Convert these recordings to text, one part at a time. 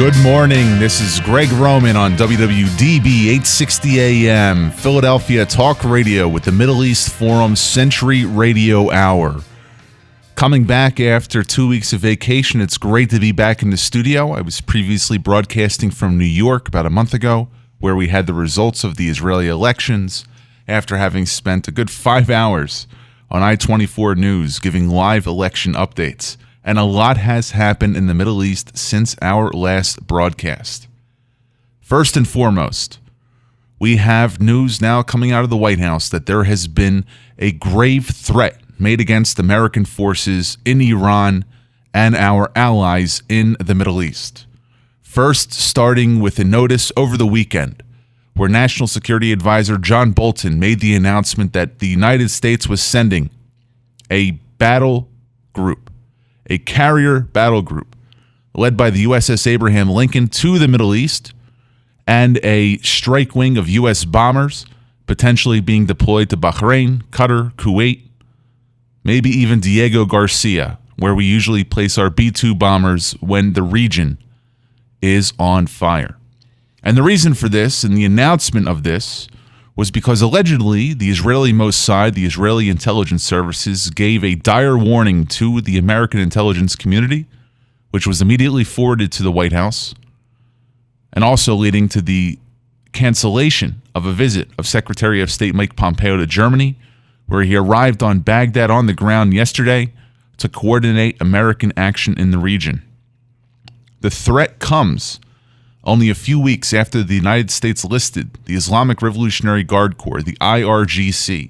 Good morning. This is Gregg Roman on WWDB 860 AM, Philadelphia Talk Radio with the Middle East Forum Sentry Radio Hour. Coming back after 2 weeks of vacation, it's great to be back in the studio. I was previously broadcasting from New York about a month ago, where we had the results of the Israeli elections after having spent a good 5 hours on I-24 News giving live election updates. And a lot has happened in the Middle East since our last broadcast. First and foremost, we have news now coming out of the White House that there has been a grave threat made against American forces in Iran and our allies in the Middle East. First, starting with a notice over the weekend, where National Security Advisor John Bolton made the announcement that the United States was sending a battle group, a carrier battle group led by the USS Abraham Lincoln to the Middle East, and a strike wing of U.S. bombers potentially being deployed to Bahrain, Qatar, Kuwait, maybe even Diego Garcia, where we usually place our B-2 bombers when the region is on fire. And the reason for this and the announcement of this was because allegedly the Israeli Mossad, the Israeli intelligence services, gave a dire warning to the American intelligence community, which was immediately forwarded to the White House, and also leading to the cancellation of a visit of Secretary of State Mike Pompeo to Germany, where he arrived on Baghdad on the ground yesterday to coordinate American action in the region. The threat comes only a few weeks after the United States listed the Islamic Revolutionary Guard Corps, the IRGC,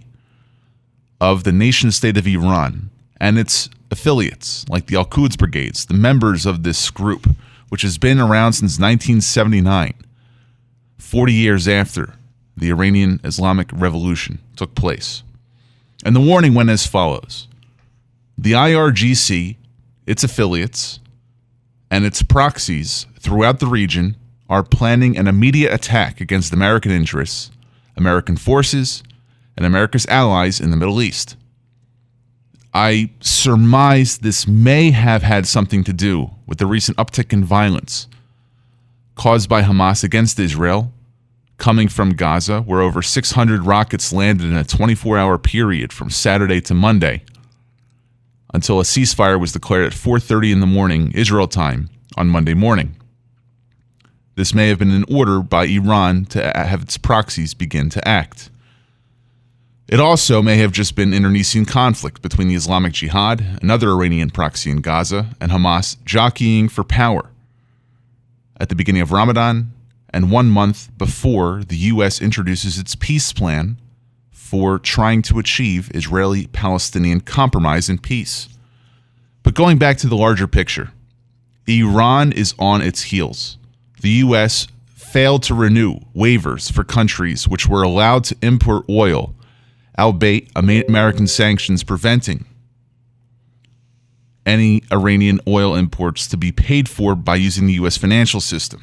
of the nation-state of Iran and its affiliates, like the Al-Quds Brigades, the members of this group, which has been around since 1979, 40 years after the Iranian Islamic Revolution took place. And the warning went as follows. The IRGC, its affiliates, and its proxies throughout the region are planning an immediate attack against American interests, American forces, and America's allies in the Middle East. I surmise this may have had something to do with the recent uptick in violence caused by Hamas against Israel, coming from Gaza, where over 600 rockets landed in a 24-hour period from Saturday to Monday, until a ceasefire was declared at 4:30 in the morning, Israel time, on Monday morning. This may have been an order by Iran to have its proxies begin to act. It also may have just been internecine conflict between the Islamic Jihad, another Iranian proxy in Gaza, and Hamas jockeying for power at the beginning of Ramadan and 1 month before the U.S. introduces its peace plan for trying to achieve Israeli-Palestinian compromise and peace. But going back to the larger picture, Iran is on its heels. The U.S. failed to renew waivers for countries which were allowed to import oil, albeit American sanctions preventing any Iranian oil imports to be paid for by using the U.S. financial system.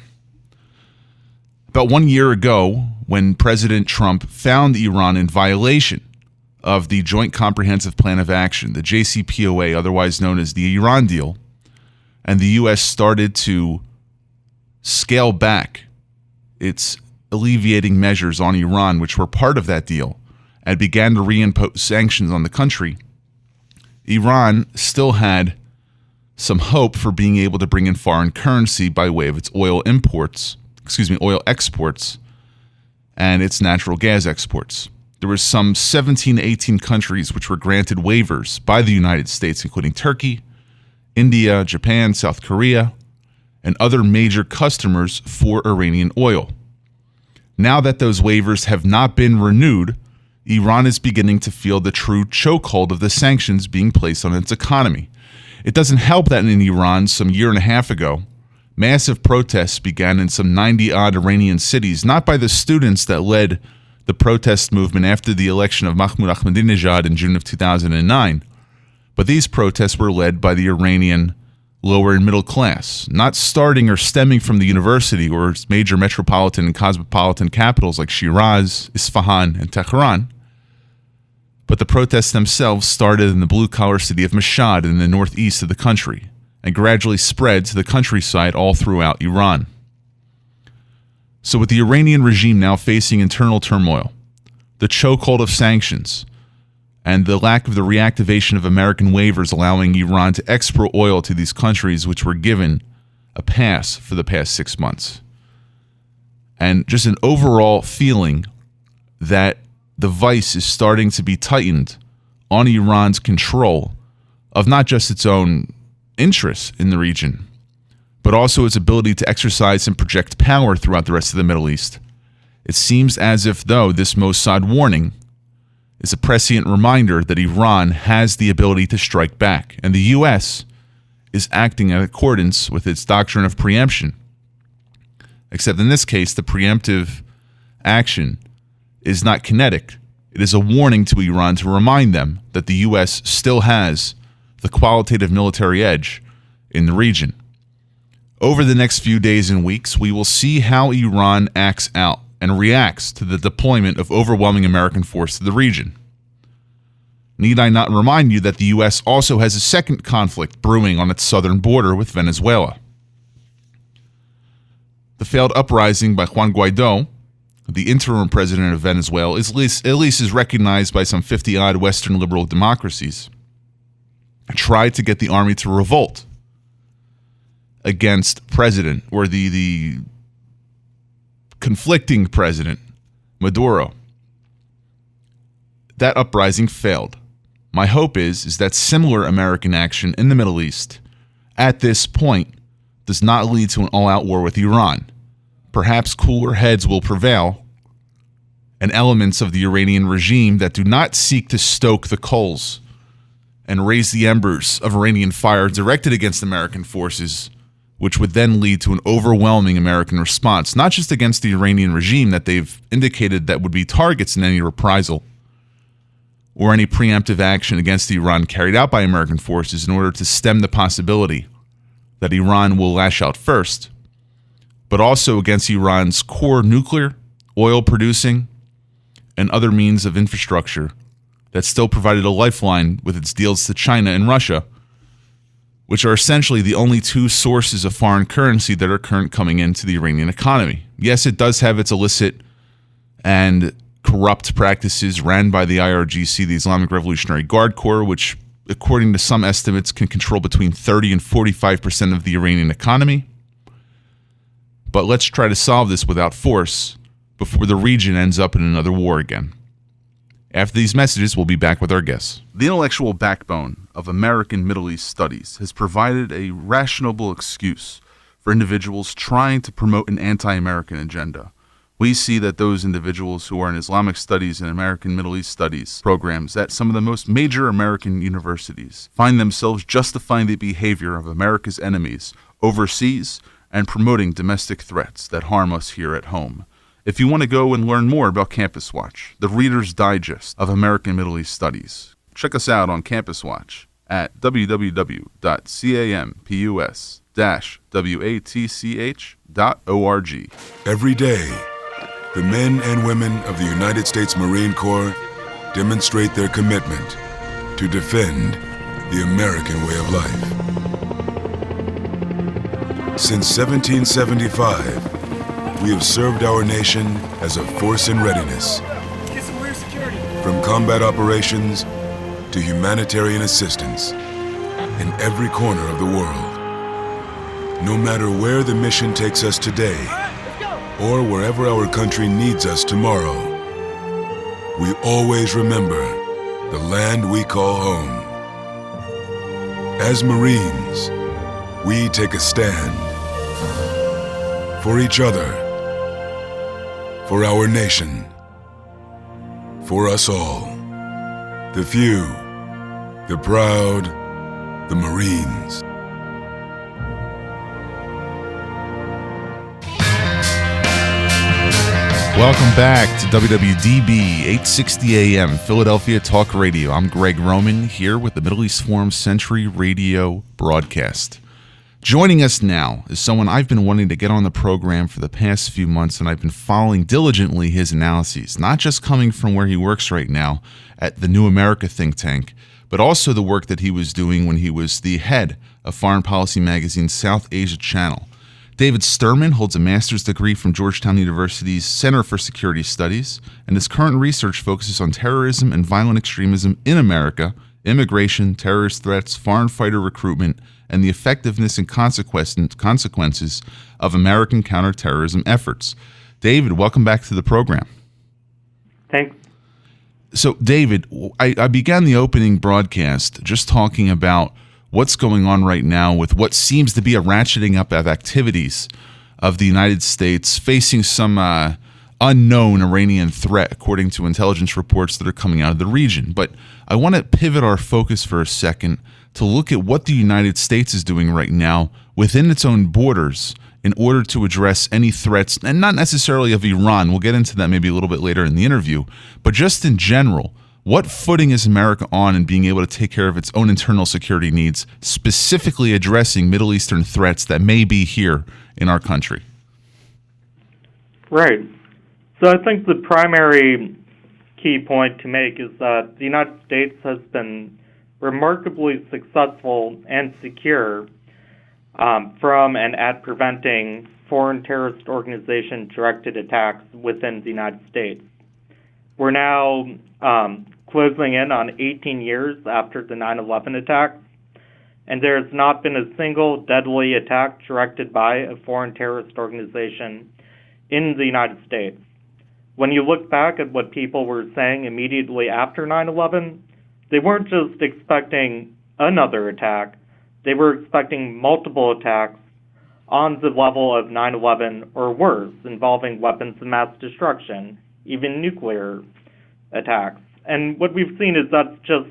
About 1 year ago, when President Trump found Iran in violation of the Joint Comprehensive Plan of Action, the JCPOA, otherwise known as the Iran deal, and the U.S. started to scale back its alleviating measures on Iran, which were part of that deal, and began to reimpose sanctions on the country, Iran still had some hope for being able to bring in foreign currency by way of its oil exports and its natural gas exports. There were some 17 to 18 countries which were granted waivers by the United States, including Turkey, India, Japan, South Korea, and other major customers for Iranian oil. Now that those waivers have not been renewed, Iran is beginning to feel the true chokehold of the sanctions being placed on its economy. It doesn't help that in Iran, some year and a half ago, massive protests began in some 90-odd Iranian cities, not by the students that led the protest movement after the election of Mahmoud Ahmadinejad in June of 2009, but these protests were led by the Iranian lower and middle class, not starting or stemming from the university or major metropolitan and cosmopolitan capitals like Shiraz, Isfahan, and Tehran, but the protests themselves started in the blue-collar city of Mashhad in the northeast of the country, and gradually spread to the countryside all throughout Iran. So with the Iranian regime now facing internal turmoil, the chokehold of sanctions, and the lack of the reactivation of American waivers allowing Iran to export oil to these countries which were given a pass for the past 6 months, and just an overall feeling that the vice is starting to be tightened on Iran's control of not just its own interests in the region, but also its ability to exercise and project power throughout the rest of the Middle East. It seems as if, though, this Mossad warning is a prescient reminder that Iran has the ability to strike back, and the U.S. is acting in accordance with its doctrine of preemption. Except in this case, the preemptive action is not kinetic. It is a warning to Iran to remind them that the U.S. still has the qualitative military edge in the region. Over the next few days and weeks, we will see how Iran acts out and reacts to the deployment of overwhelming American force to the region. Need I not remind you that the U.S. also has a second conflict brewing on its southern border with Venezuela. The failed uprising by Juan Guaido, the interim president of Venezuela, at least is recognized by some 50-odd Western liberal democracies, tried to get the army to revolt against president, or the conflicting president, Maduro. That uprising failed. My hope is that similar American action in the Middle East at this point does not lead to an all-out war with Iran. Perhaps cooler heads will prevail, and elements of the Iranian regime that do not seek to stoke the coals and raise the embers of Iranian fire directed against American forces, which would then lead to an overwhelming American response, not just against the Iranian regime that they've indicated that would be targets in any reprisal or any preemptive action against Iran carried out by American forces in order to stem the possibility that Iran will lash out first, but also against Iran's core nuclear, oil-producing, and other means of infrastructure that still provided a lifeline with its deals to China and Russia, which are essentially the only two sources of foreign currency that are currently coming into the Iranian economy. Yes, it does have its illicit and corrupt practices ran by the IRGC, the Islamic Revolutionary Guard Corps, which, according to some estimates, can control between 30 and 45% of the Iranian economy. But let's try to solve this without force before the region ends up in another war again. After these messages, we'll be back with our guests. The intellectual backbone of American Middle East studies has provided a rationable excuse for individuals trying to promote an anti-American agenda. We see that those individuals who are in Islamic studies and American Middle East studies programs at some of the most major American universities find themselves justifying the behavior of America's enemies overseas and promoting domestic threats that harm us here at home. If you want to go and learn more about Campus Watch, the Reader's Digest of American Middle East Studies, check us out on Campus Watch at www.campus-watch.org. Every day, the men and women of the United States Marine Corps demonstrate their commitment to defend the American way of life. Since 1775, we have served our nation as a force in readiness. From combat operations to humanitarian assistance in every corner of the world. No matter where the mission takes us today, or wherever our country needs us tomorrow, we always remember the land we call home. As Marines, we take a stand for each other, for our nation, for us all, the few, the proud, the Marines. Welcome back to WWDB 860 AM Philadelphia Talk Radio. I'm Gregg Roman here with the Middle East Forum Sentry Radio broadcast. Joining us now is someone I've been wanting to get on the program for the past few months, and I've been following diligently his analyses, not just coming from where he works right now at the New America think tank, but also the work that he was doing when he was the head of Foreign Policy Magazine's South Asia channel. David Sterman holds a master's degree from Georgetown University's Center for Security Studies, and his current research focuses on terrorism and violent extremism in America, immigration, terrorist threats, foreign fighter recruitment, and the effectiveness and consequences of American counterterrorism efforts. David, welcome back to the program. Thanks. So, David, I began the opening broadcast just talking about what's going on right now with what seems to be a ratcheting up of activities of the United States facing some unknown Iranian threat, according to intelligence reports that are coming out of the region. But I want to pivot our focus for a second to look at what the United States is doing right now within its own borders in order to address any threats, and not necessarily of Iran. We'll get into that maybe a little bit later in the interview, but just in general, what footing is America on in being able to take care of its own internal security needs, specifically addressing Middle Eastern threats that may be here in our country? Right. So I think the primary key point to make is that the United States has been remarkably successful and secure from and at preventing foreign terrorist organization-directed attacks within the United States. We're now closing in on 18 years after the 9/11 attacks, and there has not been a single deadly attack directed by a foreign terrorist organization in the United States. When you look back at what people were saying immediately after 9/11, they weren't just expecting another attack, they were expecting multiple attacks on the level of 9/11 or worse, involving weapons of mass destruction, even nuclear attacks. And what we've seen is that's just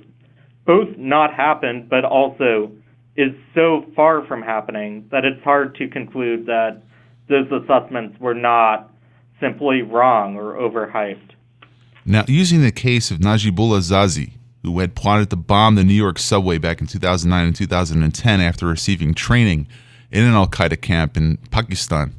both not happened, but also is so far from happening that it's hard to conclude that those assessments were not simply wrong or overhyped. Now, using the case of Najibullah Zazi, who had plotted to bomb the New York subway back in 2009 and 2010 after receiving training in an al-Qaeda camp in Pakistan,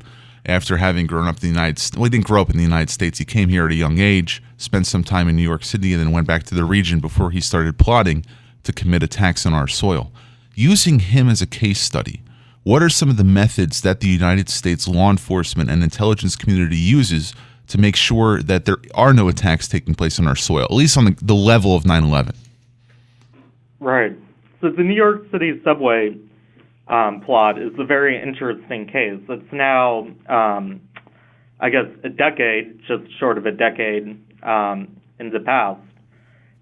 after having grown up in the United States. Well, he didn't grow up in the United States. He came here at a young age, spent some time in New York City, and then went back to the region before he started plotting to commit attacks on our soil. Using him as a case study, what are some of the methods that the United States law enforcement and intelligence community uses to make sure that there are no attacks taking place on our soil, at least on the level of 9/11? Right. So the New York City subway plot is a very interesting case. It's now, I guess, a decade, just short of a decade in the past.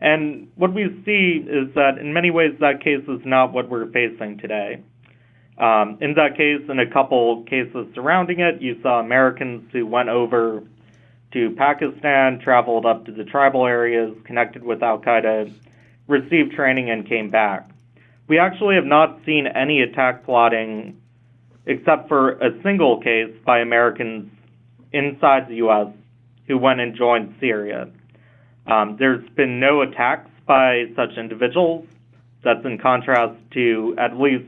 And what we see is that in many ways that case is not what we're facing today. In that case, in a couple cases surrounding it, you saw Americans who went over to Pakistan, traveled up to the tribal areas, connected with al-Qaeda, received training, and came back. We actually have not seen any attack plotting except for a single case by Americans inside the U.S. who went and joined Syria. There's been no attacks by such individuals. That's in contrast to at least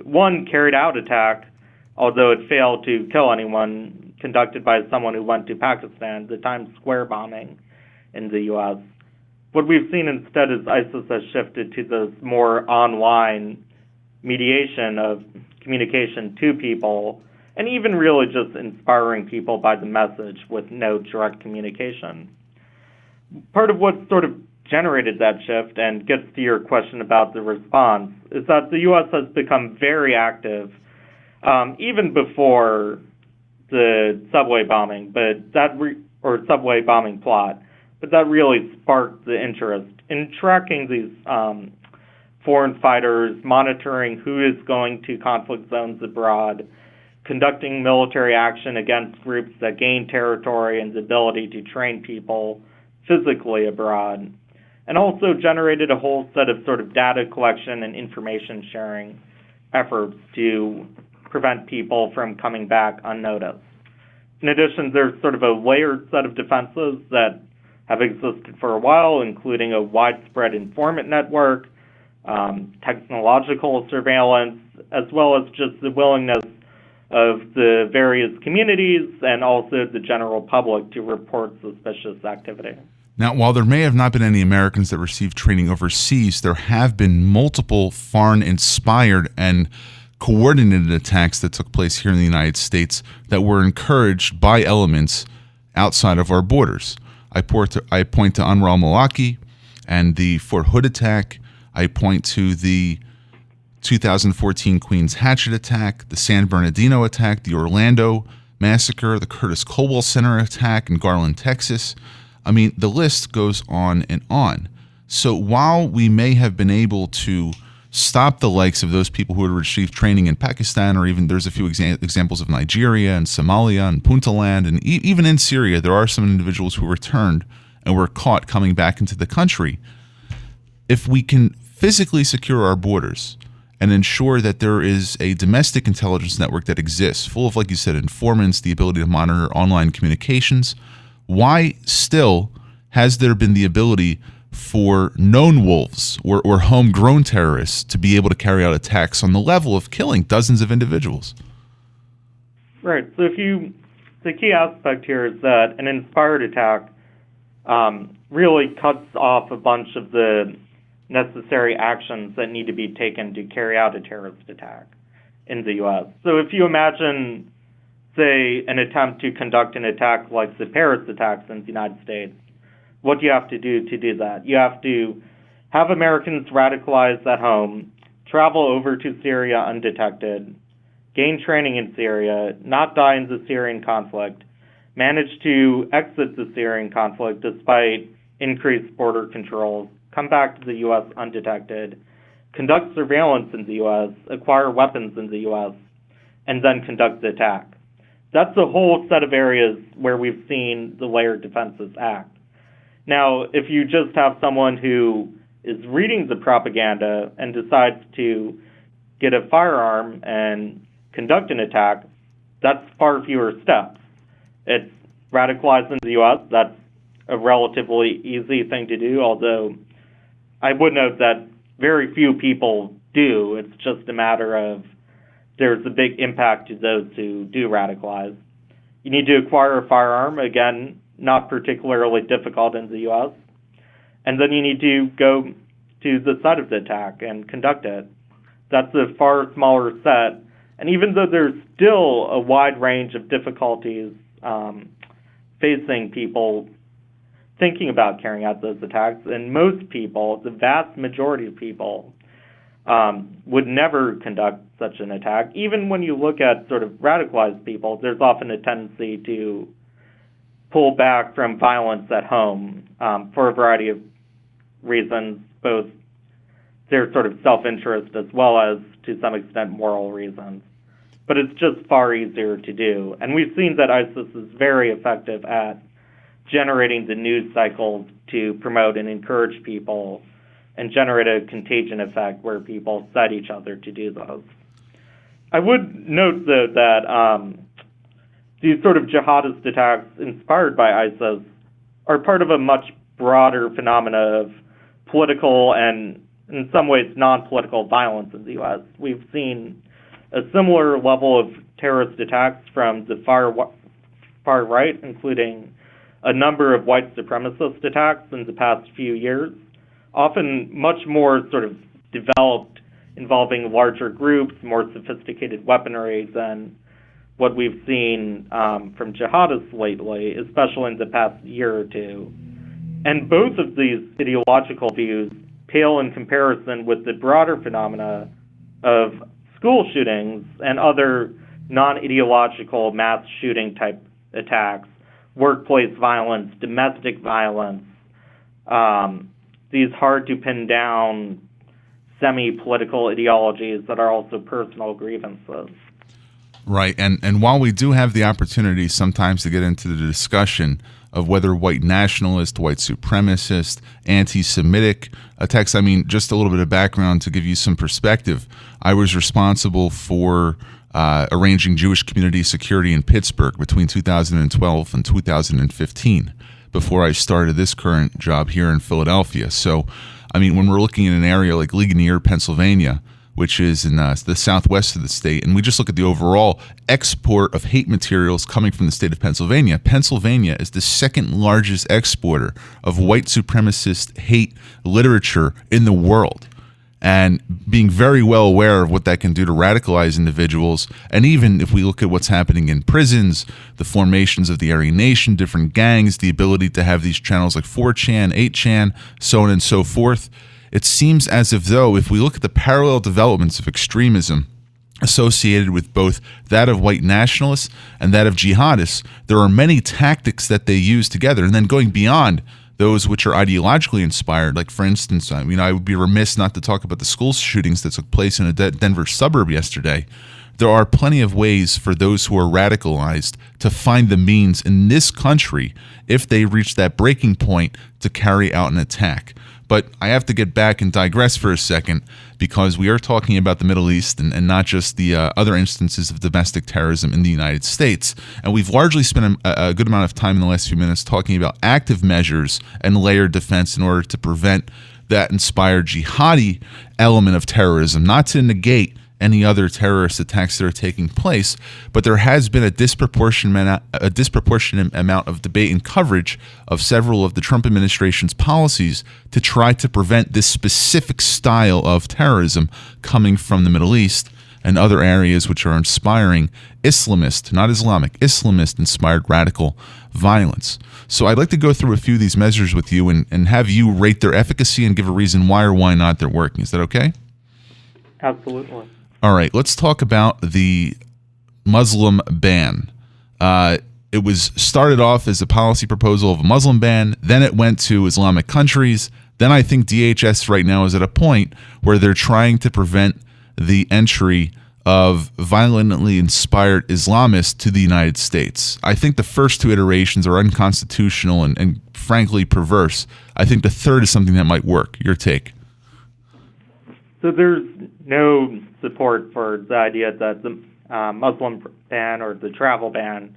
one carried out attack, although it failed to kill anyone, conducted by someone who went to Pakistan, the Times Square bombing in the U.S. What we've seen instead is ISIS has shifted to this more online mediation of communication to people, and even really just inspiring people by the message with no direct communication. Part of what sort of generated that shift, and gets to your question about the response, is that the U.S. has become very active, even before the subway bombing, or subway bombing plot. But that really sparked the interest in tracking these foreign fighters, monitoring who is going to conflict zones abroad, conducting military action against groups that gain territory and the ability to train people physically abroad, and also generated a whole set of sort of data collection and information sharing efforts to prevent people from coming back unnoticed. In addition, there's sort of a layered set of defenses that have existed for a while, including a widespread informant network, technological surveillance, as well as just the willingness of the various communities and also the general public to report suspicious activity. Now, while there may have not been any Americans that received training overseas, there have been multiple foreign-inspired and coordinated attacks that took place here in the United States that were encouraged by elements outside of our borders. I point to Anwar al-Maliki and the Fort Hood attack. I point to the 2014 Queens Hatchet attack, the San Bernardino attack, the Orlando massacre, the Curtis Colwell Center attack in Garland, Texas. I mean, the list goes on and on. So while we may have been able to stop the likes of those people who had received training in Pakistan, or even there's a few examples of Nigeria and Somalia and Puntland, and even in Syria, there are some individuals who returned and were caught coming back into the country. If we can physically secure our borders and ensure that there is a domestic intelligence network that exists, full of, like you said, informants, the ability to monitor online communications, why still has there been the ability for known wolves or homegrown terrorists to be able to carry out attacks on the level of killing dozens of individuals? Right. So the key aspect here is that an inspired attack really cuts off a bunch of the necessary actions that need to be taken to carry out a terrorist attack in the U.S. So if you imagine, say, an attempt to conduct an attack like the Paris attacks in the United States, what do you have to do that? You have to have Americans radicalized at home, travel over to Syria undetected, gain training in Syria, not die in the Syrian conflict, manage to exit the Syrian conflict despite increased border controls, come back to the U.S. undetected, conduct surveillance in the U.S., acquire weapons in the U.S., and then conduct the attack. That's a whole set of areas where we've seen the layered defenses act. Now, if you just have someone who is reading the propaganda and decides to get a firearm and conduct an attack, that's far fewer steps. It's radicalized in the U.S. That's a relatively easy thing to do, although I would note that very few people do. It's just a matter of there's a big impact to those who do radicalize. You need to acquire a firearm, again, not particularly difficult in the U.S., and then you need to go to the site of the attack and conduct it. That's a far smaller set, and even though there's still a wide range of difficulties facing people thinking about carrying out those attacks, and most people, the vast majority of people, would never conduct such an attack. Even when you look at sort of radicalized people, there's often a tendency to pull back from violence at home for a variety of reasons, both their sort of self-interest as well as, to some extent, moral reasons. But it's just far easier to do. And we've seen that ISIS is very effective at generating the news cycles to promote and encourage people and generate a contagion effect where people set each other to do those. I would note, though, that these sort of jihadist attacks inspired by ISIS are part of a much broader phenomena of political and, in some ways, non-political violence in the U.S. We've seen a similar level of terrorist attacks from the far right, including a number of white supremacist attacks in the past few years, often much more sort of developed, involving larger groups, more sophisticated weaponry than what we've seen from jihadists lately, especially in the past year or two. And both of these ideological views pale in comparison with the broader phenomena of school shootings and other non-ideological mass shooting type attacks, workplace violence, domestic violence, these hard to pin down semi-political ideologies that are also personal grievances. Right, and while we do have the opportunity sometimes to get into the discussion of whether white nationalist, white supremacist, anti-Semitic attacks, I mean, just a little bit of background to give you some perspective. I was responsible for arranging Jewish community security in Pittsburgh between 2012 and 2015 before I started this current job here in Philadelphia. So I mean, when we're looking at an area like Ligonier, Pennsylvania, which is in the southwest of the state, and we just look at the overall export of hate materials coming from the state of Pennsylvania. Pennsylvania is the second largest exporter of white supremacist hate literature in the world. And being very well aware of what that can do to radicalize individuals. And even if we look at what's happening in prisons, the formations of the Aryan Nation, different gangs, the ability to have these channels like 4chan, 8chan, so on and so forth, it seems as if though, if we look at the parallel developments of extremism associated with both that of white nationalists and that of jihadists, there are many tactics that they use together. And then going beyond those which are ideologically inspired, like for instance, I would be remiss not to talk about the school shootings that took place in a Denver suburb yesterday. There are plenty of ways for those who are radicalized to find the means in this country, if they reach that breaking point, to carry out an attack. But I have to get back and digress for a second, because we are talking about the Middle East and not just the other instances of domestic terrorism in the United States. And we've largely spent a good amount of time in the last few minutes talking about active measures and layered defense in order to prevent that inspired jihadi element of terrorism, not to negate any other terrorist attacks that are taking place, but there has been a disproportionate amount of debate and coverage of several of the Trump administration's policies to try to prevent this specific style of terrorism coming from the Middle East and other areas which are inspiring Islamist, not Islamic, Islamist-inspired radical violence. So I'd like to go through a few of these measures with you and have you rate their efficacy and give a reason why or why not they're working. Is that okay? Absolutely. All right, let's talk about the Muslim ban. It was started off as a policy proposal of a Muslim ban, then it went to Islamic countries, then I think DHS right now is at a point where they're trying to prevent the entry of violently inspired Islamists to the United States. I think the first two iterations are unconstitutional and frankly perverse. I think the third is something that might work. Your take? So there's no support for the idea that the Muslim ban or the travel ban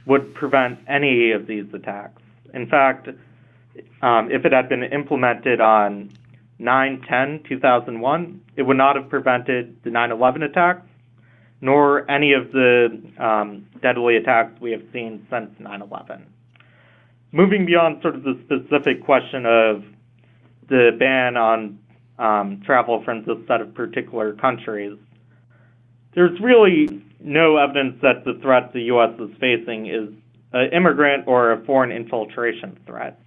would prevent any of these attacks. In fact, if it had been implemented on 9/10/2001, it would not have prevented the 9/11 attacks, nor any of the deadly attacks we have seen since 9/11. Moving beyond sort of the specific question of the ban on travel from this set of particular countries, there's really no evidence that the threat the U.S. is facing is an immigrant or a foreign infiltration threat.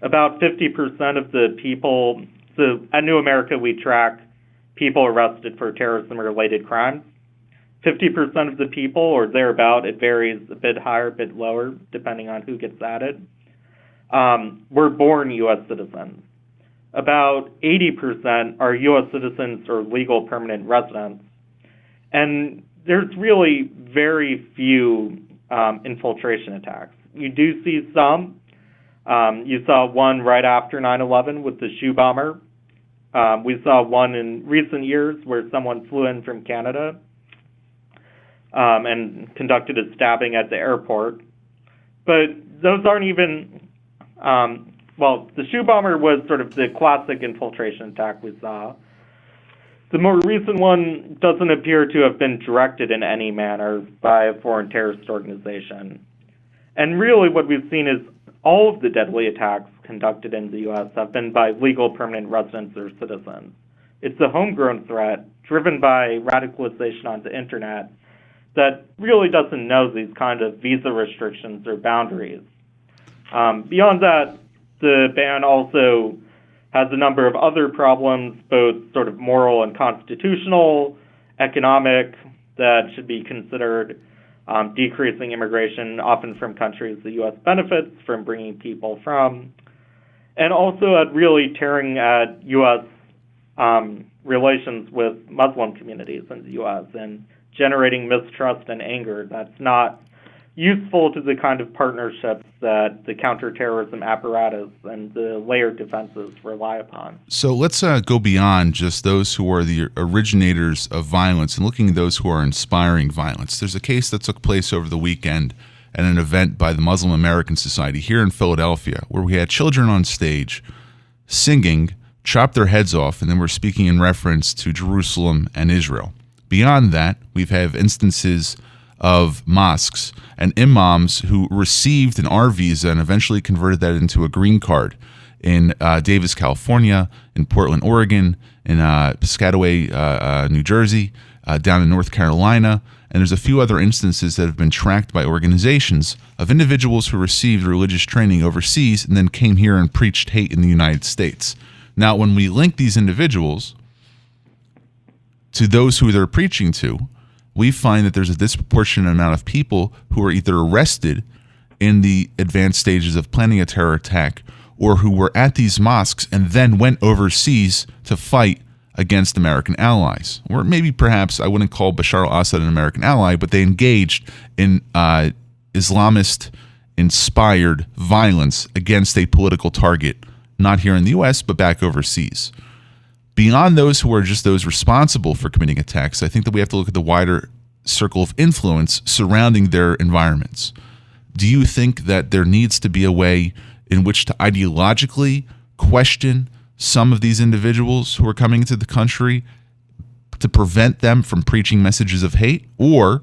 About 50% of the people, so at New America we track people arrested for terrorism-related crimes. 50% of the people, or thereabout, it varies a bit higher, a bit lower, depending on who gets at it, were born U.S. citizens. About 80% are U.S. citizens or legal permanent residents. And there's really very few infiltration attacks. You do see some. You saw one right after 9/11 with the shoe bomber. We saw one in recent years where someone flew in from Canada and conducted a stabbing at the airport. But those aren't even... Well, the shoe bomber was sort of the classic infiltration attack we saw. The more recent one doesn't appear to have been directed in any manner by a foreign terrorist organization. And really what we've seen is all of the deadly attacks conducted in the U.S. have been by legal permanent residents or citizens. It's a homegrown threat driven by radicalization on the internet that really doesn't know these kind of visa restrictions or boundaries. Beyond that, the ban also has a number of other problems, both sort of moral and constitutional, economic, that should be considered, decreasing immigration, often from countries the U.S. benefits from bringing people from, and also at really tearing at U.S. Relations with Muslim communities in the U.S. and generating mistrust and anger that's not useful to the kind of partnerships that the counter-terrorism apparatus and the layered defenses rely upon. So let's go beyond just those who are the originators of violence and looking at those who are inspiring violence. There's a case that took place over the weekend at an event by the Muslim American Society here in Philadelphia where we had children on stage singing chop their heads off, and then we're speaking in reference to Jerusalem and Israel. Beyond that, we have instances of mosques and imams who received an R visa and eventually converted that into a green card in Davis, California, in Portland, Oregon, in Piscataway, New Jersey, down in North Carolina. And there's a few other instances that have been tracked by organizations of individuals who received religious training overseas and then came here and preached hate in the United States. Now, when we link these individuals to those who they're preaching to, we find that there's a disproportionate amount of people who are either arrested in the advanced stages of planning a terror attack or who were at these mosques and then went overseas to fight against American allies. Or maybe perhaps I wouldn't call Bashar al-Assad an American ally, but they engaged in Islamist-inspired violence against a political target, not here in the U.S., but back overseas. Beyond those who are just those responsible for committing attacks, I think that we have to look at the wider circle of influence surrounding their environments. Do you think that there needs to be a way in which to ideologically question some of these individuals who are coming into the country to prevent them from preaching messages of hate? Or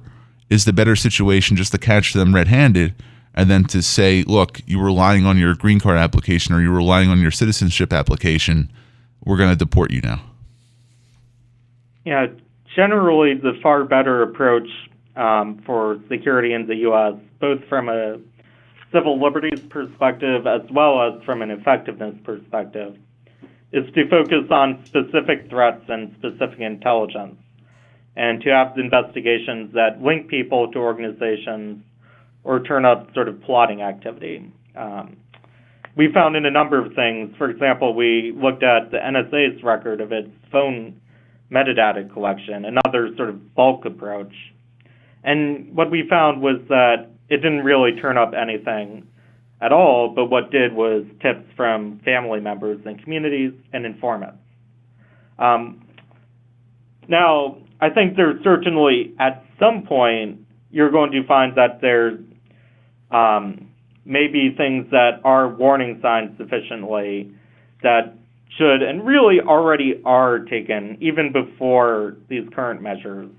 is the better situation just to catch them red-handed and then to say, look, you were relying on your green card application or you're relying on your citizenship application, we're going to deport you now? Yeah, generally the far better approach for security in the U.S., both from a civil liberties perspective as well as from an effectiveness perspective, is to focus on specific threats and specific intelligence, and to have investigations that link people to organizations or turn up sort of plotting activity. We found in a number of things. For example, we looked at the NSA's record of its phone metadata collection, another sort of bulk approach. And what we found was that it didn't really turn up anything at all, but what did was tips from family members and communities and informants. Now, I think there's certainly, at some point, you're going to find that there's maybe things that are warning signs sufficiently that should and really already are taken, even before these current measures,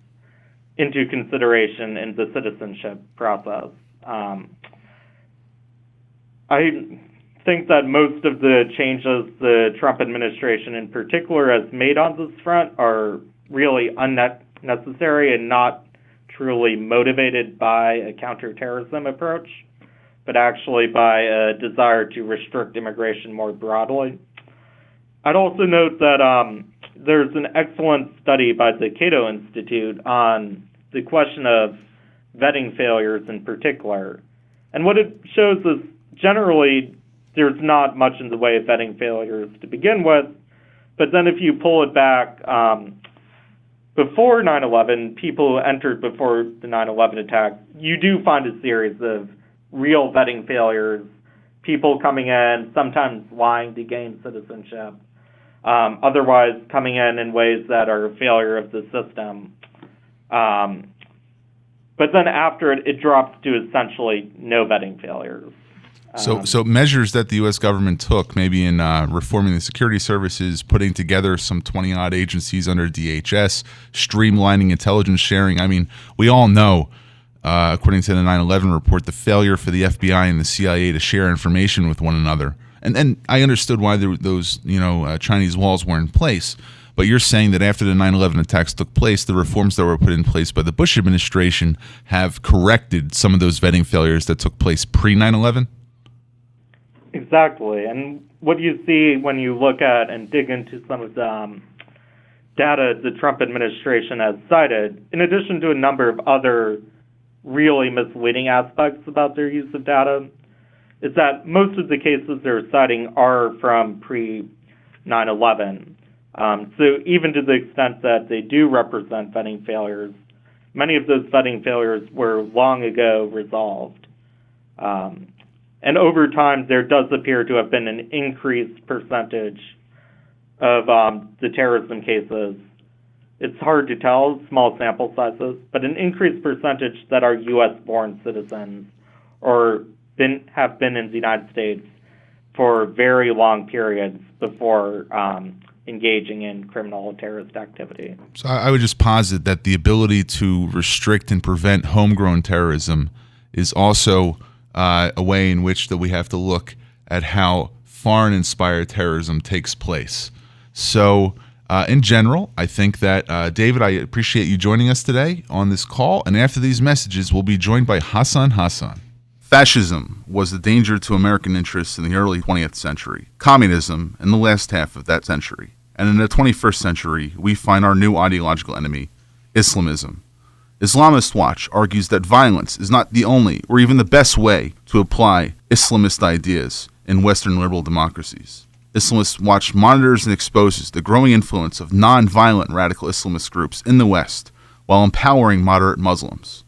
into consideration in the citizenship process. I think that most of the changes the Trump administration in particular has made on this front are really unnecessary and not truly motivated by a counter-terrorism approach, but actually by a desire to restrict immigration more broadly. I'd also note that there's an excellent study by the Cato Institute on the question of vetting failures in particular. And what it shows is generally there's not much in the way of vetting failures to begin with, but then if you pull it back before 9/11, people who entered before the 9/11 attack, you do find a series of real vetting failures, people coming in, sometimes lying to gain citizenship, otherwise coming in ways that are a failure of the system. But then after it drops to essentially no vetting failures. So measures that the U.S. government took, maybe in reforming the security services, putting together some 20-odd agencies under DHS, streamlining intelligence sharing. I mean, we all know, according to the 9/11 report, the failure for the FBI and the CIA to share information with one another. And I understood why those Chinese walls were in place. But you're saying that after the 9/11 attacks took place, the reforms that were put in place by the Bush administration have corrected some of those vetting failures that took place pre-9/11? Exactly. And what you see when you look at and dig into some of the data the Trump administration has cited, in addition to a number of other really misleading aspects about their use of data, is that most of the cases they're citing are from pre-9/11. So even to the extent that they do represent vetting failures, many of those vetting failures were long ago resolved. And over time, there does appear to have been an increased percentage of the terrorism cases. It's hard to tell, small sample sizes, but an increased percentage that are U.S.-born citizens or have been in the United States for very long periods before engaging in criminal and terrorist activity. So I would just posit that the ability to restrict and prevent homegrown terrorism is also a way in which that we have to look at how foreign-inspired terrorism takes place. So in general, I think that, David, I appreciate you joining us today on this call, and after these messages, we'll be joined by Hassan Hassan. Fascism was a danger to American interests in the early 20th century, communism in the last half of that century, and in the 21st century, we find our new ideological enemy, Islamism. Islamist Watch argues that violence is not the only or even the best way to apply Islamist ideas in Western liberal democracies. Islamist Watch monitors and exposes the growing influence of non-violent radical Islamist groups in the West while empowering moderate Muslims.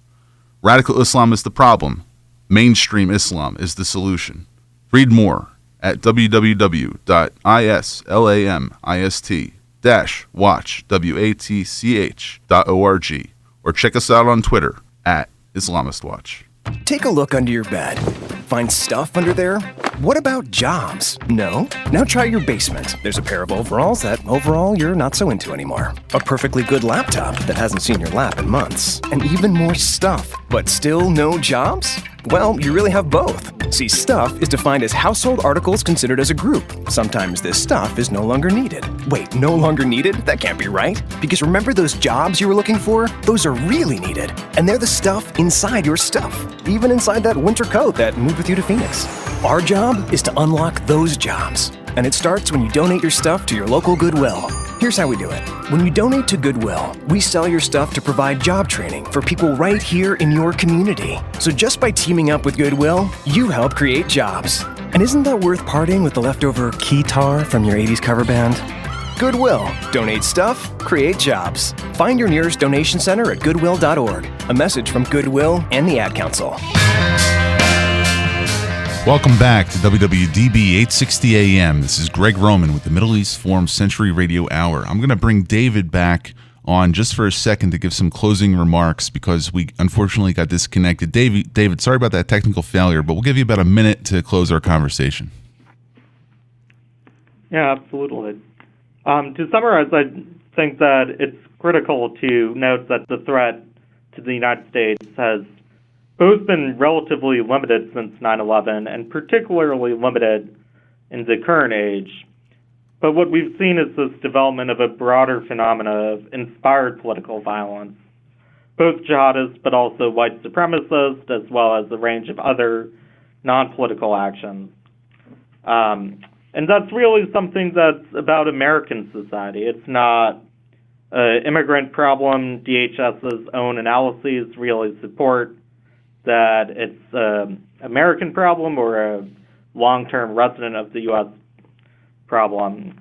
Radical Islam is the problem. Mainstream Islam is the solution. Read more at www.islamist-watch.org or check us out on Twitter at Islamist Watch. Take a look under your bed. Find stuff under there? What about jobs? No? Now try your basement. There's a pair of overalls that overall you're not so into anymore. A perfectly good laptop that hasn't seen your lap in months. And even more stuff. But still no jobs? Well, you really have both. See, stuff is defined as household articles considered as a group. Sometimes this stuff is no longer needed. Wait, no longer needed? That can't be right. Because remember those jobs you were looking for? Those are really needed. And they're the stuff inside your stuff. Even inside that winter coat that moved with you to Phoenix. Our job is to unlock those jobs. And it starts when you donate your stuff to your local Goodwill. Here's how we do it. When you donate to Goodwill, we sell your stuff to provide job training for people right here in your community. So just by teaming up with Goodwill, you help create jobs. And isn't that worth parting with the leftover keytar from your 80s cover band? Goodwill. Donate stuff, create jobs. Find your nearest donation center at goodwill.org. A message from Goodwill and the Ad Council. Welcome back to WWDB 860 AM. This is Gregg Roman with the Middle East Forum Sentry Radio Hour. I'm going to bring David back on just for a second to give some closing remarks because we unfortunately got disconnected. David, sorry about that technical failure, but we'll give you about a minute to close our conversation. Yeah, absolutely. To summarize, I think that it's critical to note that the threat to the United States has both been relatively limited since 9/11 and particularly limited in the current age. But what we've seen is this development of a broader phenomena of inspired political violence, both jihadists but also white supremacists, as well as a range of other non-political actions. And that's really something that's about American society. It's not an immigrant problem. DHS's own analyses really support that it's an American problem or a long-term resident of the U.S. problem.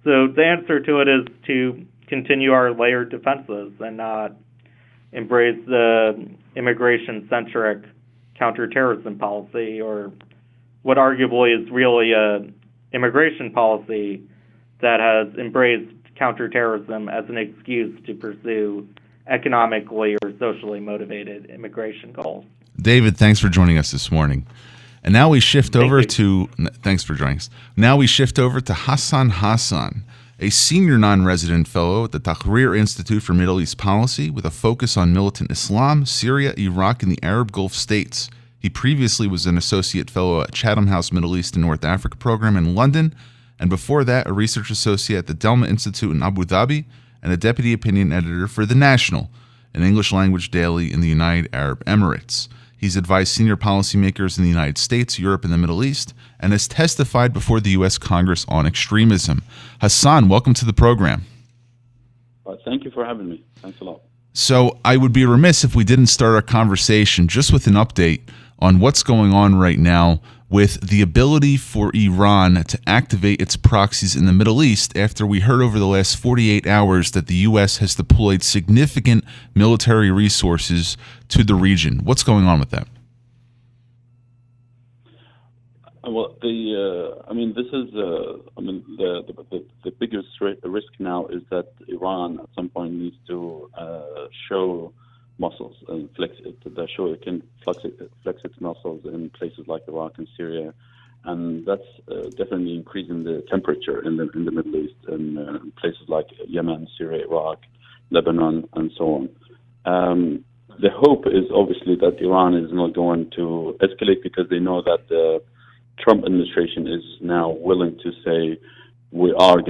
So the answer to it is to continue our layered defenses and not embrace the immigration-centric counter-terrorism policy, or what arguably is really an immigration policy that has embraced counterterrorism as an excuse to pursue economically or socially motivated immigration goals. David, thanks for joining us this morning. And now we shift thanks for joining us. Now we shift over to Hassan Hassan, a senior non-resident fellow at the Tahrir Institute for Middle East Policy with a focus on militant Islam, Syria, Iraq, and the Arab Gulf states. He previously was an associate fellow at Chatham House Middle East and North Africa program in London, and before that, a research associate at the Delma Institute in Abu Dhabi, and a deputy opinion editor for The National, an English-language daily in the United Arab Emirates. He's advised senior policymakers in the United States, Europe, and the Middle East, and has testified before the U.S. Congress on extremism. Hassan, welcome to the program. Thank you for having me. Thanks a lot. So I would be remiss if we didn't start our conversation just with an update on what's going on right now with the ability for Iran to activate its proxies in the Middle East after we heard over the last 48 hours that the U.S. has deployed significant military resources to the region. What's going on with that? Well, this is, the biggest risk now is that Iran at some point needs to show muscles and flex it. Show it can flex its muscles in places like Iraq and Syria, and that's definitely increasing the temperature in the Middle East and places like Yemen, Syria, Iraq, Lebanon, and so on. The hope is obviously that Iran is not going to escalate because they know that the Trump administration is now willing to say we're not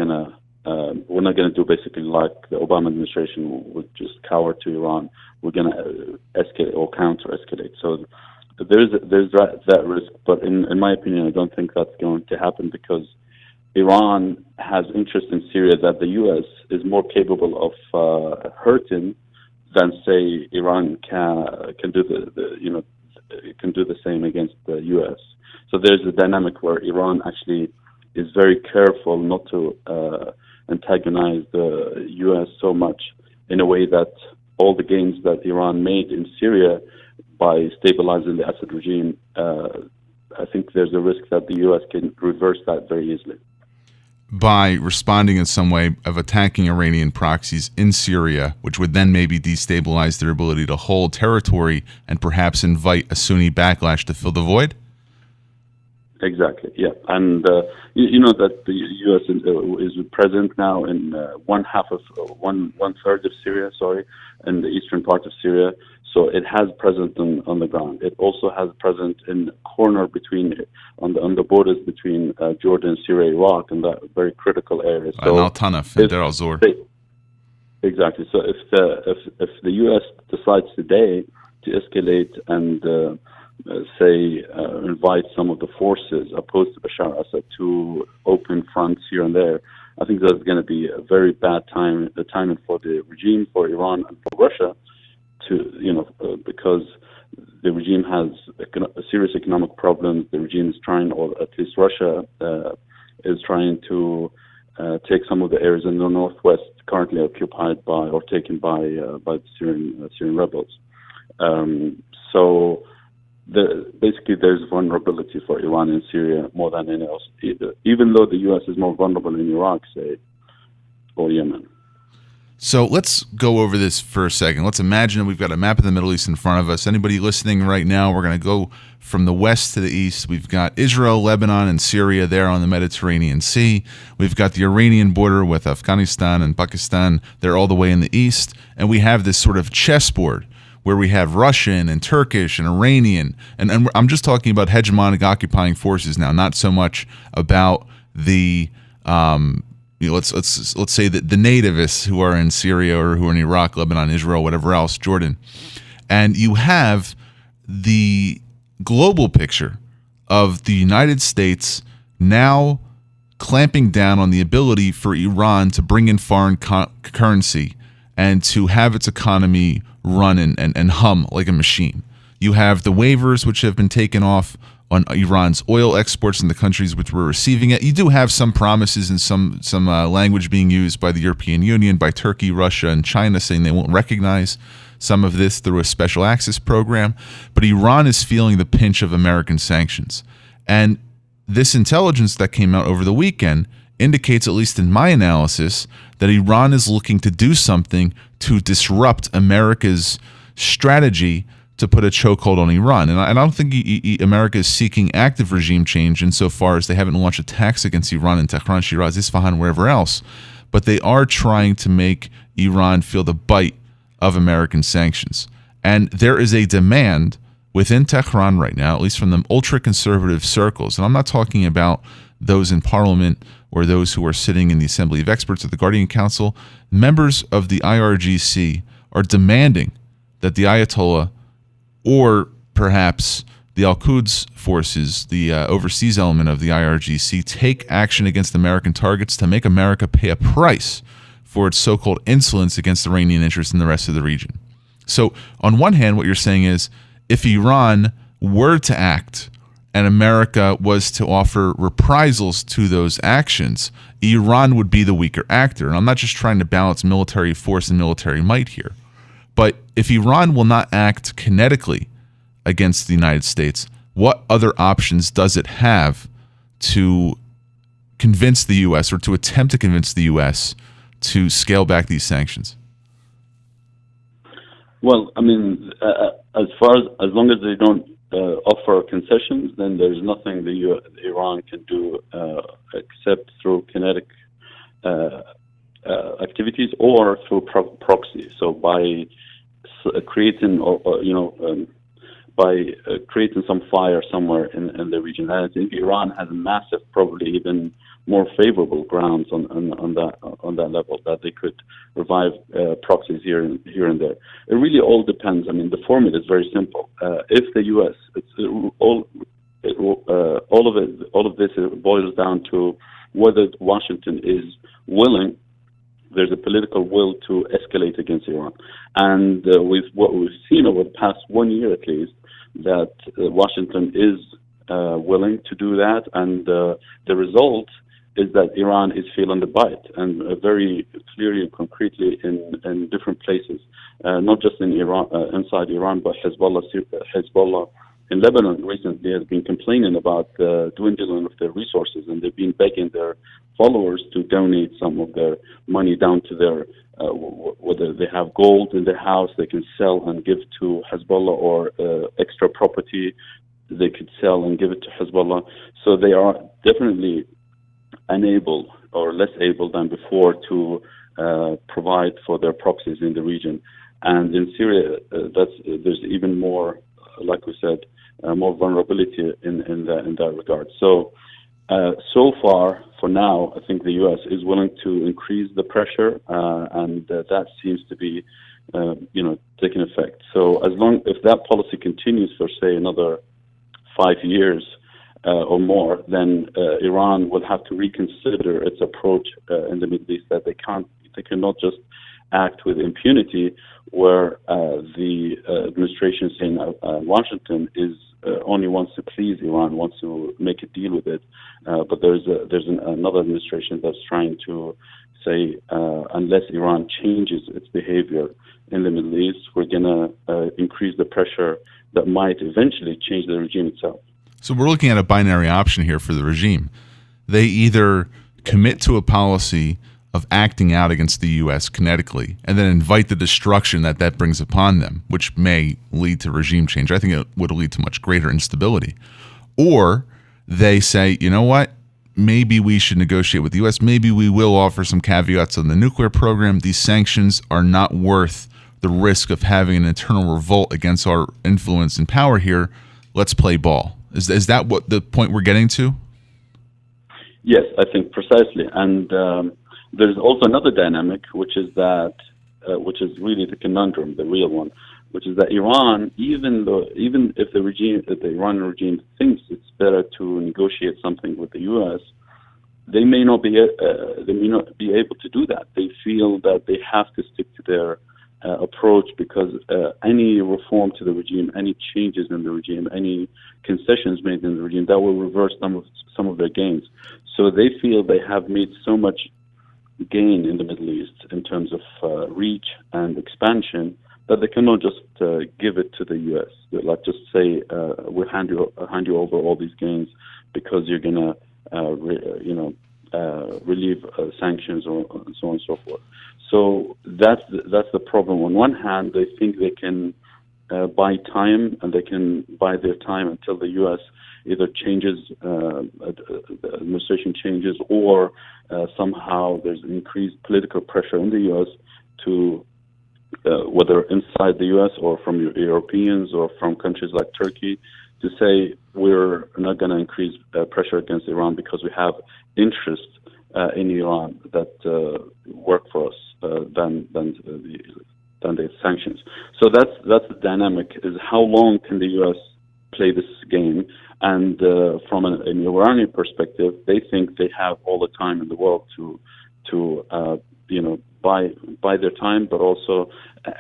gonna do basically like the Obama administration would just cower to Iran. We're gonna escalate or counter-escalate. So there's that risk, but in my opinion, I don't think that's going to happen because Iran has interest in Syria that the U.S. is more capable of hurting than say Iran can do can do the same against the U.S. So there's a dynamic where Iran actually is very careful not to antagonize the U.S. so much in a way that all the gains that Iran made in Syria by stabilizing the Assad regime, I think there's a risk that the U.S. can reverse that very easily. By responding in some way of attacking Iranian proxies in Syria, which would then maybe destabilize their ability to hold territory and perhaps invite a Sunni backlash to fill the void? Exactly, yeah. And you know that the U.S. is present now in one third of Syria, in the eastern part of Syria. So it has presence on the ground. It also has presence in the corner on the borders between Jordan, Syria, Iraq, and that very critical area. So Al-Tanaf and Deir al-Zor. Exactly. So if the U.S. decides today to escalate and invite some of the forces opposed to Bashar al-Assad to open fronts here and there, I think that's going to be a very bad timing for the regime, for Iran, and for Russia. Because the regime has serious economic problems. The regime is trying, or at least Russia is trying to take some of the areas in the northwest currently occupied by or taken by the Syrian rebels. So basically, there's vulnerability for Iran in Syria more than anything else, even though the U.S. is more vulnerable in Iraq, say, or Yemen. So let's go over this for a second. Let's imagine we've got a map of the Middle East in front of us. Anybody listening right now, we're going to go from the west to the east. We've got Israel, Lebanon, and Syria there on the Mediterranean Sea. We've got the Iranian border with Afghanistan and Pakistan. They're all the way in the east. And we have this sort of chessboard where we have Russian and Turkish and Iranian. And I'm just talking about hegemonic occupying forces now, not so much about the let's say that the nativists who are in Syria or who are in Iraq, Lebanon, Israel, whatever else, Jordan. And you have the global picture of the United States now clamping down on the ability for Iran to bring in foreign currency and to have its economy run and hum like a machine. You have the waivers which have been taken off on Iran's oil exports in the countries which were receiving it. You do have some promises and some language being used by the European Union, by Turkey, Russia, and China saying they won't recognize some of this through a special access program. But Iran is feeling the pinch of American sanctions. And this intelligence that came out over the weekend indicates, at least in my analysis, that Iran is looking to do something to disrupt America's strategy to put a chokehold on Iran. And I don't think America is seeking active regime change insofar as they haven't launched attacks against Iran in Tehran, Shiraz, Isfahan, wherever else. But they are trying to make Iran feel the bite of American sanctions. And there is a demand within Tehran right now, at least from the ultra-conservative circles, and I'm not talking about those in parliament or those who are sitting in the Assembly of Experts of the Guardian Council, members of the IRGC are demanding that the Ayatollah or perhaps the Al-Quds forces, the overseas element of the IRGC, take action against American targets to make America pay a price for its so-called insolence against Iranian interests in the rest of the region. So on one hand, what you're saying is, if Iran were to act and America was to offer reprisals to those actions, Iran would be the weaker actor. And I'm not just trying to balance military force and military might here. But if Iran will not act kinetically against the United States, what other options does it have to convince the U.S. or to attempt to convince the U.S. to scale back these sanctions? Well, I mean, as long as they don't offer concessions, then there's nothing Iran can do except through kinetic activities or through proxy. So by creating, creating some fire somewhere in the region. And I think Iran has a massive, probably even more favorable grounds on that level, that they could revive proxies here and there. It really all depends. I mean, the formula is very simple. If the U.S. all of this boils down to whether Washington is willing. There's a political will to escalate against Iran, and with what we've seen over the past 1 year at least, that Washington is willing to do that, and the result is that Iran is feeling the bite, and very clearly and concretely in different places, not just in Iran, inside Iran, but Hezbollah in Lebanon recently has been complaining about the dwindling of their resources, and they've been begging their followers to donate some of their money down to their, whether they have gold in their house they can sell and give to Hezbollah, or extra property they could sell and give it to Hezbollah. So they are definitely unable or less able than before to provide for their proxies in the region. And in Syria, there's even more, like we said, more vulnerability in that regard. So far, for now, I think the U.S. is willing to increase the pressure, and that seems to be, taking effect. So if that policy continues for, say, another 5 years or more, then Iran will have to reconsider its approach in the Middle East. That they cannot just act with impunity, where the administration saying Washington is only wants to please Iran, wants to make a deal with it, but there's another administration that's trying to say unless Iran changes its behavior in the Middle East, we're going to increase the pressure that might eventually change the regime itself. So we're looking at a binary option here for the regime. They either commit to a policy of acting out against the U.S. kinetically and then invite the destruction that brings upon them, which may lead to regime change. I think it would lead to much greater instability. Or they say, you know what, maybe we should negotiate with the U.S. Maybe we will offer some caveats on the nuclear program. These sanctions are not worth the risk of having an internal revolt against our influence and power here. Let's play ball. Is that what the point we're getting to? Yes, I think precisely. And there's also another dynamic, which is really the conundrum, the real one, which is that Iran, even if the Iranian regime thinks it's better to negotiate something with the U.S., they may not be able to do that. They feel that they have to stick to their approach, because any reform to the regime, any changes in the regime, any concessions made in the regime, that will reverse some of their gains. So they feel they have made so much gain in the Middle East in terms of reach and expansion that they cannot just give it to the U.S. Like just say we'll hand you over all these gains because you're gonna relieve sanctions or and so on and so forth. So that's the problem. On one hand, they think they can buy time, and they can buy their time until the U.S. either changes, the administration changes, or somehow there's increased political pressure in the U.S. to, whether inside the U.S. or from Europeans or from countries like Turkey, to say we're not going to increase pressure against Iran because we have interest in Iran that work for us than the sanctions. So that's the dynamic, is how long can the U.S. play this game? And from an Iranian perspective, they think they have all the time in the world to buy their time, but also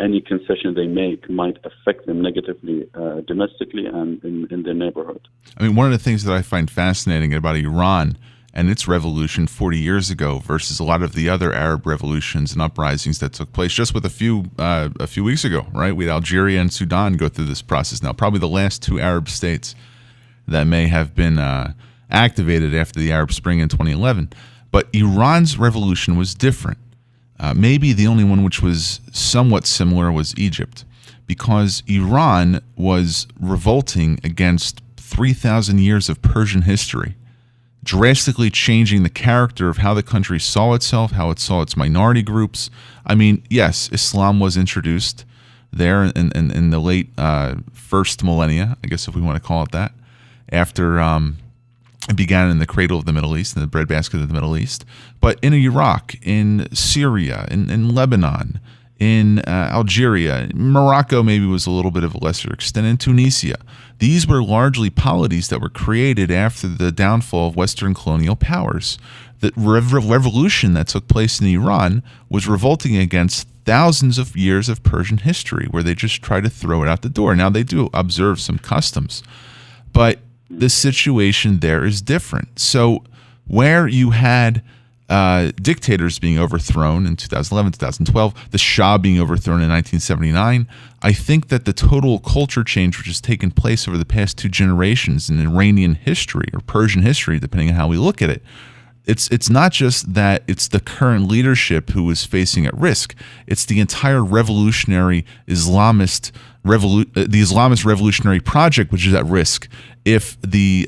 any concession they make might affect them negatively domestically and in their neighborhood. I mean, one of the things that I find fascinating about Iran and its revolution 40 years ago versus a lot of the other Arab revolutions and uprisings that took place just with a few weeks ago, right? We had Algeria and Sudan go through this process now, probably the last two Arab states that may have been activated after the Arab Spring in 2011. But Iran's revolution was different. Maybe the only one which was somewhat similar was Egypt, because Iran was revolting against 3,000 years of Persian history, drastically changing the character of how the country saw itself, how it saw its minority groups. I mean, yes, Islam was introduced there in the late first millennia, I guess if we want to call it that, after it began in the cradle of the Middle East, in the breadbasket of the Middle East. But in Iraq, in Syria, in Lebanon, in Algeria, Morocco maybe was a little bit of a lesser extent, in Tunisia. These were largely polities that were created after the downfall of Western colonial powers. The revolution that took place in Iran was revolting against thousands of years of Persian history, where they just try to throw it out the door. Now, they do observe some customs, but the situation there is different. So where you had dictators being overthrown in 2011, 2012, the Shah being overthrown in 1979, I think that the total culture change which has taken place over the past 2 generations in Iranian history, or Persian history, depending on how we look at it, it's not just that it's the current leadership who is facing at risk. It's the entire revolutionary the Islamist revolutionary project which is at risk if the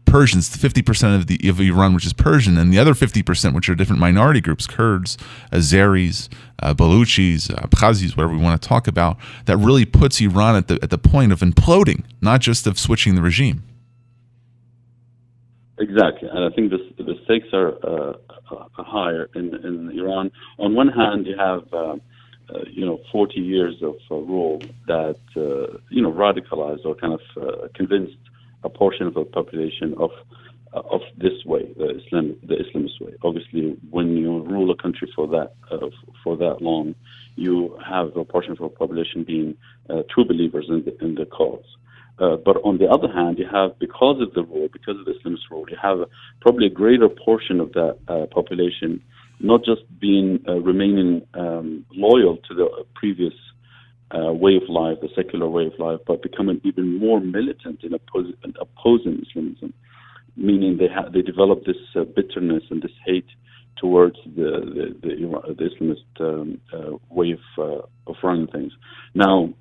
Persians, the 50% of Iran which is Persian, and the other 50% which are different minority groups, Kurds, Azeris, Baluchis, Abkhazis, whatever we want to talk about, that really puts Iran at the point of imploding, not just of switching the regime. Exactly, and I think the stakes are higher in Iran. On one hand, you have 40 years of rule that radicalized or kind of convinced a portion of the population of this way, the Islamist way. Obviously, when you rule a country for that long, you have a portion of the population being true believers in the cause. But on the other hand, you have, because of the Islamist rule, you have probably a greater portion of that population not just remaining loyal to the previous way of life, the secular way of life, but becoming even more militant in opposing Islamism, meaning they develop this bitterness and this hate towards the Islamist way of running things. Now,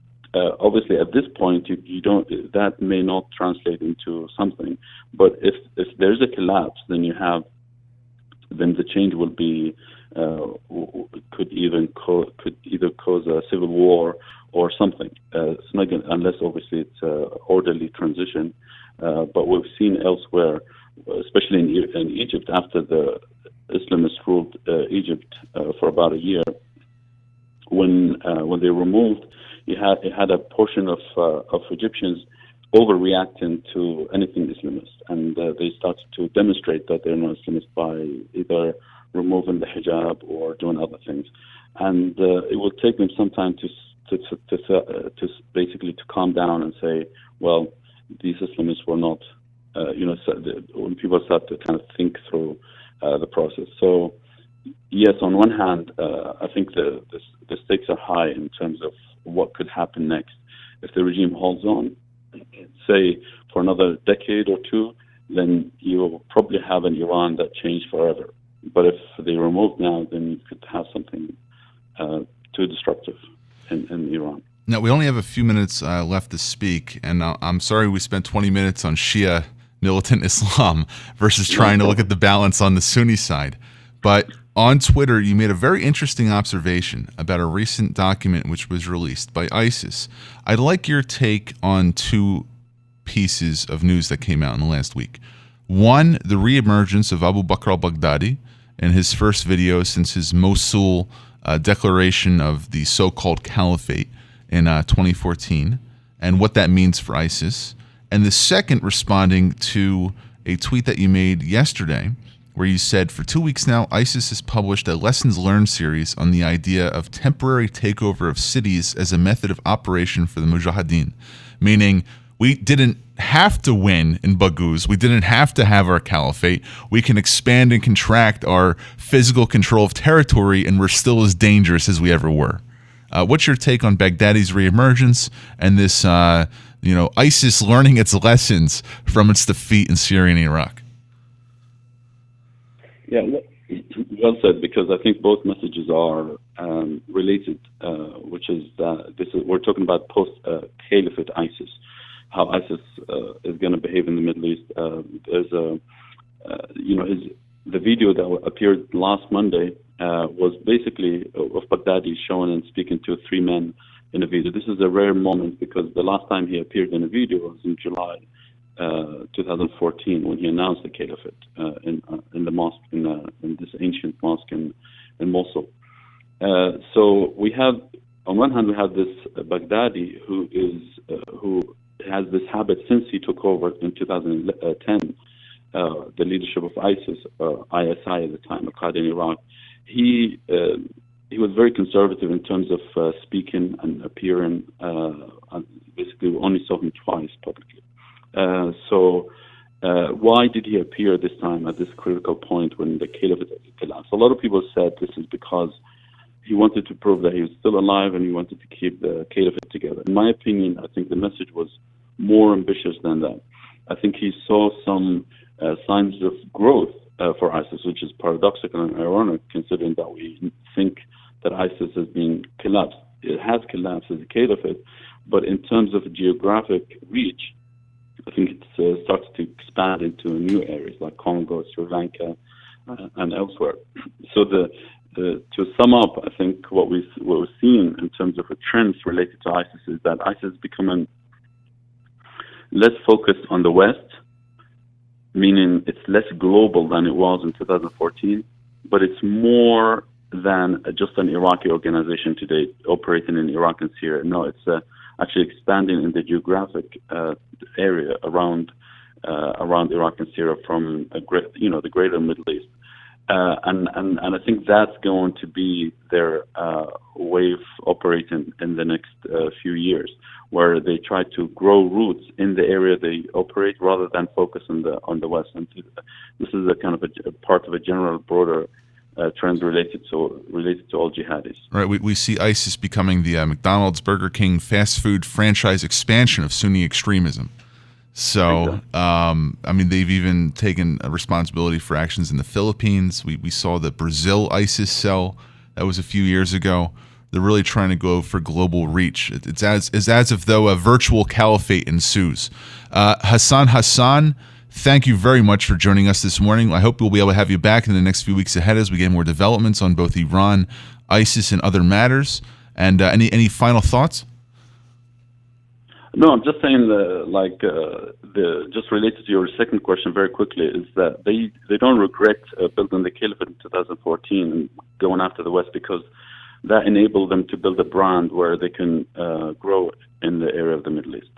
obviously, at this point, you don't. That may not translate into something. But if there's a collapse, then the change will be could either cause a civil war or something. It's not gonna, unless obviously it's an orderly transition. But we've seen elsewhere, especially in Egypt, after the Islamists ruled Egypt for about a year, when they were removed. It had a portion of Egyptians overreacting to anything Islamist, and they started to demonstrate that they're not Islamist by either removing the hijab or doing other things. And it will take them some time to basically to calm down and say, well, these Islamists were not, when people start to kind of think through the process. So, yes, on one hand, I think the stakes are high in terms of what could happen next. If the regime holds on, say, for another decade or two, then you will probably have an Iran that changed forever. But if they remove now, then you could have something too destructive in Iran. Now, we only have a few minutes left to speak, and I'm sorry we spent 20 minutes on Shia militant Islam versus trying to look at the balance on the Sunni side. But on Twitter, you made a very interesting observation about a recent document which was released by ISIS. I'd like your take on 2 pieces of news that came out in the last week. One, the reemergence of Abu-Bakr al-Baghdadi in his first video since his Mosul declaration of the so-called caliphate in 2014, and what that means for ISIS. And the second, responding to a tweet that you made yesterday, where you said, for 2 weeks now, ISIS has published a lessons learned series on the idea of temporary takeover of cities as a method of operation for the Mujahideen, meaning we didn't have to win in Baghouz. We didn't have to have our caliphate. We can expand and contract our physical control of territory, and we're still as dangerous as we ever were. What's your take on Baghdadi's reemergence and this, ISIS learning its lessons from its defeat in Syria and Iraq? Yeah, Well said, because I think both messages are related, which is that we're talking about post-Caliphate ISIS, how ISIS is going to behave in the Middle East. There's the video that appeared last Monday was basically of Baghdadi showing and speaking to three men in a video. This is a rare moment because the last time he appeared in a video was in July 2014 when he announced the caliphate in the mosque in this ancient mosque in Mosul. So we have, on one hand, we have this Baghdadi who has this habit since he took over in 2010, the leadership of ISIS, ISI at the time, Al-Qaeda in Iraq. He was very conservative in terms of speaking and appearing. Basically, we only saw him twice publicly. So why did he appear this time at this critical point when the caliphate collapsed? A lot of people said this is because he wanted to prove that he was still alive and he wanted to keep the caliphate together. In my opinion, I think the message was more ambitious than that. I think he saw some signs of growth for ISIS, which is paradoxical and ironic considering that we think that ISIS has been collapsed. It has collapsed as a caliphate, but in terms of geographic reach, I think it starts to expand into new areas like Congo, Sri Lanka, and elsewhere. So to sum up, I think what we're seeing in terms of a trends related to ISIS is that ISIS is becoming less focused on the West, meaning it's less global than it was in 2014, but it's more than just an Iraqi organization today operating in Iraq and Syria. No, it's actually expanding in the geographic area around Iraq and Syria from the greater Middle East, and I think that's going to be their way of operating in the next few years, where they try to grow roots in the area they operate rather than focus on the West. And this is a kind of a part of a general broader trends related to all jihadis. Right, we see ISIS becoming the McDonald's, Burger King fast food franchise expansion of Sunni extremism. So, exactly. They've even taken a responsibility for actions in the Philippines. We saw the Brazil ISIS cell that was a few years ago. They're really trying to go for global reach. It's as if though a virtual caliphate ensues. Hassan Hassan, thank you very much for joining us this morning. I hope we'll be able to have you back in the next few weeks ahead as we get more developments on both Iran, ISIS, and other matters. And any final thoughts? No, I'm just saying just related to your second question very quickly is that they don't regret building the caliphate in 2014 and going after the West because that enabled them to build a brand where they can grow in the area of the Middle East.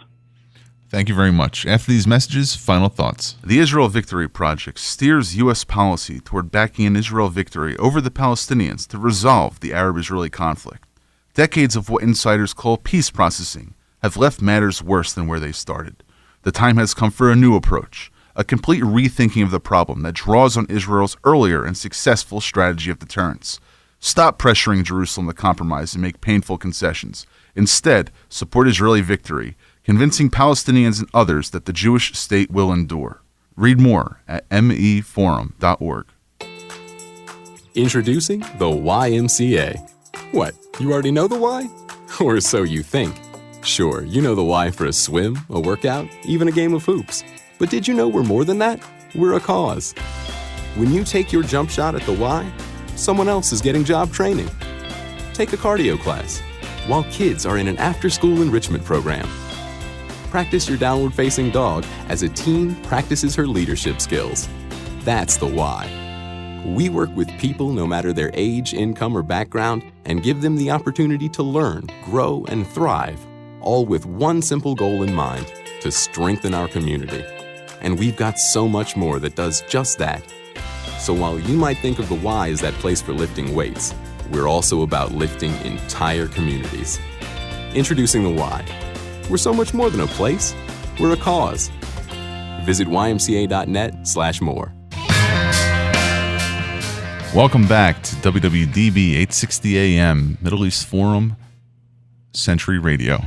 Thank you very much. After these messages, final thoughts. The Israel Victory Project steers U.S. policy toward backing an Israel victory over the Palestinians to resolve the Arab-Israeli conflict. Decades of what insiders call peace processing have left matters worse than where they started. The time has come for a new approach, a complete rethinking of the problem that draws on Israel's earlier and successful strategy of deterrence. Stop pressuring Jerusalem to compromise and make painful concessions. Instead, support Israeli victory, convincing Palestinians and others that the Jewish state will endure. Read more at meforum.org. Introducing the YMCA. What, you already know the why? Or so you think. Sure, you know the why for a swim, a workout, even a game of hoops. But did you know we're more than that? We're a cause. When you take your jump shot at the Y, someone else is getting job training. Take a cardio class, while kids are in an after-school enrichment program. Practice your downward-facing dog as a teen practices her leadership skills. That's the why. We work with people no matter their age, income, or background and give them the opportunity to learn, grow, and thrive, all with one simple goal in mind, to strengthen our community. And we've got so much more that does just that. So while you might think of the Y as that place for lifting weights, we're also about lifting entire communities. Introducing the Y. We're so much more than a place. We're a cause. Visit ymca.net/more. Welcome back to WWDB 860 AM, Middle East Forum, Sentry Radio.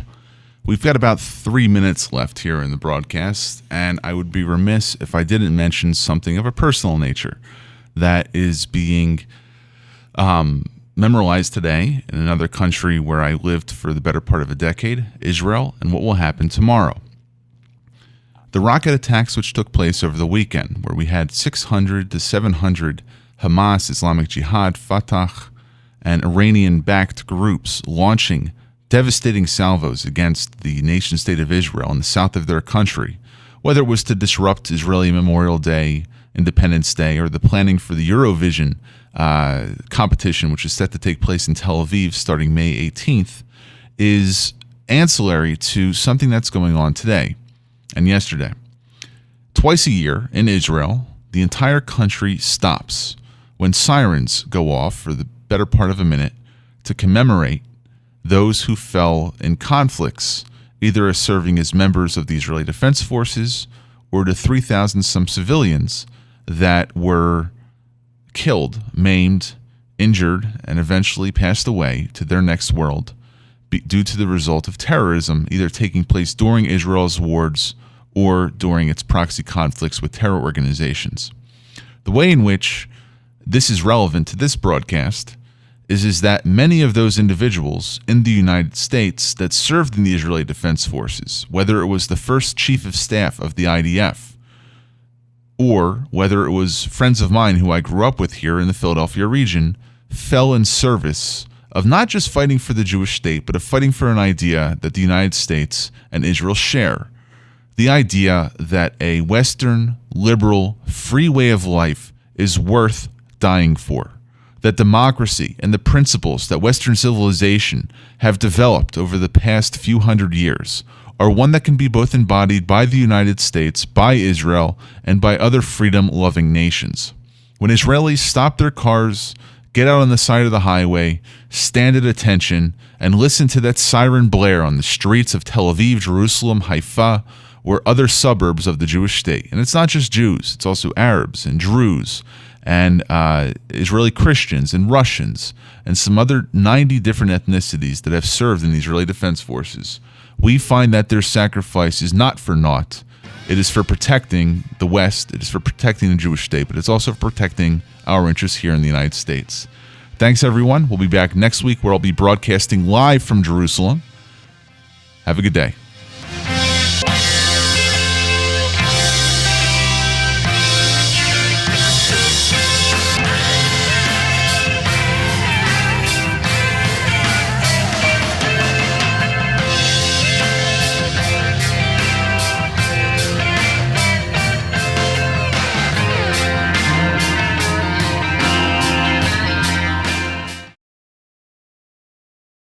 We've got about 3 minutes left here in the broadcast, and I would be remiss if I didn't mention something of a personal nature. that is being memorialized today in another country where I lived for the better part of a decade, Israel, and what will happen tomorrow. The rocket attacks which took place over the weekend, where we had 600 to 700 Hamas, Islamic Jihad, Fatah, and Iranian-backed groups launching devastating salvos against the nation-state of Israel in the south of their country, whether it was to disrupt Israeli Memorial Day, Independence Day, or the planning for the Eurovision competition, which is set to take place in Tel Aviv starting May 18th, is ancillary to something that's going on today and yesterday. Twice a year in Israel, the entire country stops when sirens go off for the better part of a minute to commemorate those who fell in conflicts, either as serving as members of the Israeli Defense Forces or the 3,000 some civilians that were killed, maimed, injured, and eventually passed away to their next world due to the result of terrorism, either taking place during Israel's wars or during its proxy conflicts with terror organizations. The way in which this is relevant to this broadcast is that many of those individuals in the United States that served in the Israeli Defense Forces, whether it was the first chief of staff of the IDF, or whether it was friends of mine who I grew up with here in the Philadelphia region, fell in service of not just fighting for the Jewish state, but of fighting for an idea that the United States and Israel share. The idea that a Western, liberal, free way of life is worth dying for. That democracy and the principles that Western civilization have developed over the past few hundred years are one that can be both embodied by the United States, by Israel, and by other freedom-loving nations. When Israelis stop their cars, get out on the side of the highway, stand at attention, and listen to that siren blare on the streets of Tel Aviv, Jerusalem, Haifa, or other suburbs of the Jewish state. And it's not just Jews, it's also Arabs and Druze and Israeli Christians and Russians and some other 90 different ethnicities that have served in the Israeli Defense Forces. We find that their sacrifice is not for naught. It is for protecting the West, it is for protecting the Jewish state, but it's also for protecting our interests here in the United States. Thanks, everyone. We'll be back next week where I'll be broadcasting live from Jerusalem. Have a good day.